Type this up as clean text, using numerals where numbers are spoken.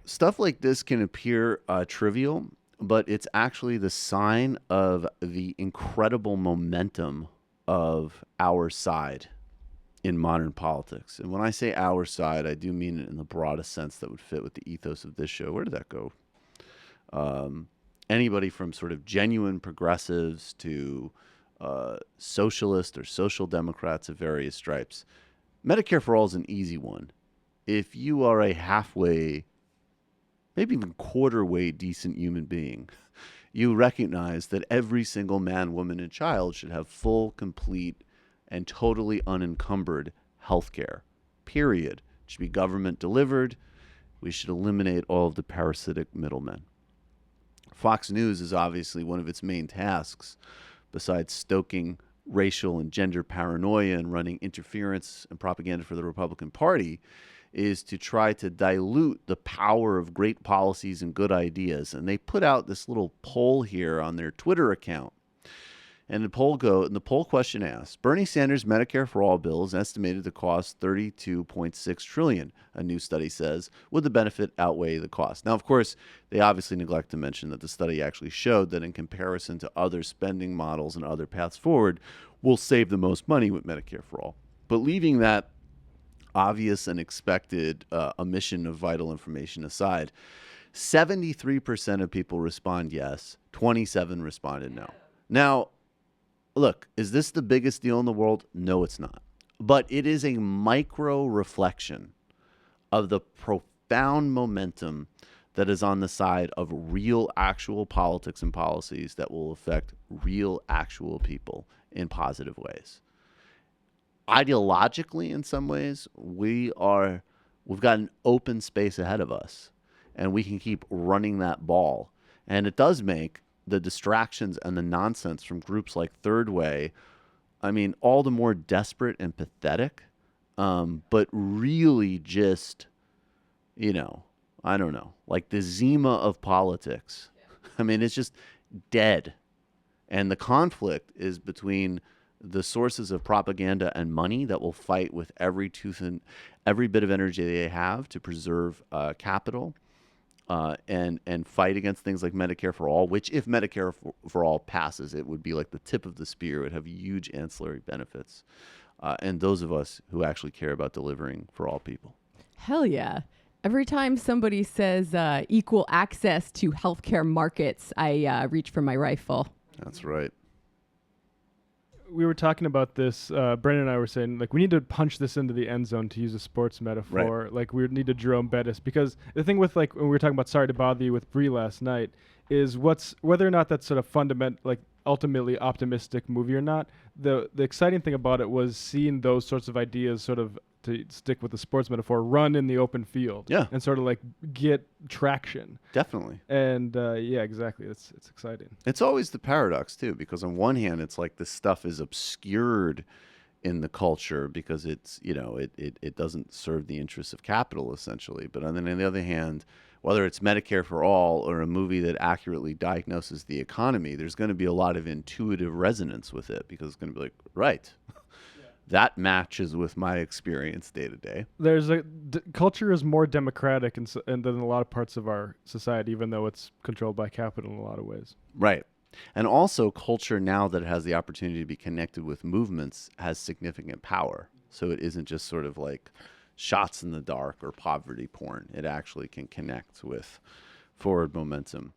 stuff like this can appear trivial, but it's actually the sign of the incredible momentum of our side in modern politics. And when I say our side, I do mean it in the broadest sense that would fit with the ethos of this show. Where did that go? Anybody from sort of genuine progressives to socialist or social democrats of various stripes. Medicare for all is an easy one. If you are a halfway, maybe even quarter way decent human being, you recognize that every single man, woman, and child should have full, complete, and totally unencumbered health care, period. It should be government delivered. We should eliminate all of the parasitic middlemen. Fox News is obviously one of its main tasks, besides stoking racial and gender paranoia and running interference and propaganda for the Republican Party, is to try to dilute the power of great policies and good ideas. And they put out this little poll here on their Twitter account. And the poll question asks, Bernie Sanders' Medicare for All bill is estimated to cost $32.6 trillion, a new study says. Would the benefit outweigh the cost? Now, of course, they obviously neglect to mention that the study actually showed that in comparison to other spending models and other paths forward, we'll save the most money with Medicare for All. But leaving that obvious and expected omission of vital information aside, 73% of people respond yes, 27 responded no. Now, look, is this the biggest deal in the world? No, it's not. But it is a micro reflection of the profound momentum that is on the side of real, actual politics and policies that will affect real, actual people in positive ways. Ideologically, in some ways, we've got an open space ahead of us, and we can keep running that ball. And it does make the distractions and the nonsense from groups like Third Way, I mean, all the more desperate and pathetic, but really just, I don't know, like the Zima of politics. I mean, it's just dead. And the conflict is between the sources of propaganda and money that will fight with every tooth and every bit of energy they have to preserve capital. And fight against things like Medicare for All, which if Medicare for All passes, it would be like the tip of the spear. It would have huge ancillary benefits. And those of us who actually care about delivering for all people. Hell yeah. Every time somebody says equal access to healthcare markets, I reach for my rifle. That's right. We were talking about this. Brandon and I were saying, like, we need to punch this into the end zone, to use a sports metaphor. Right. Like, we need to Jerome Bettis, because the thing with, like, when we were talking about Sorry to Bother You with Brie last night, is whether or not that's sort of ultimately optimistic movie or not. The exciting thing about it was seeing those sorts of ideas, sort of, to stick with the sports metaphor, run in the open field. Yeah. And sort of like get traction. Definitely. And yeah, exactly. It's exciting. It's always the paradox too, because on one hand, it's like this stuff is obscured in the culture because it's, it doesn't serve the interests of capital essentially. But then on the other hand, whether it's Medicare for All or a movie that accurately diagnoses the economy, there's going to be a lot of intuitive resonance with it because it's going to be like, right. That matches with my experience day to day. There's culture is more democratic and than a lot of parts of our society, even though it's controlled by capital in a lot of ways. Right. And also culture, now that it has the opportunity to be connected with movements, has significant power. So it isn't just sort of like shots in the dark or poverty porn. It actually can connect with forward momentum.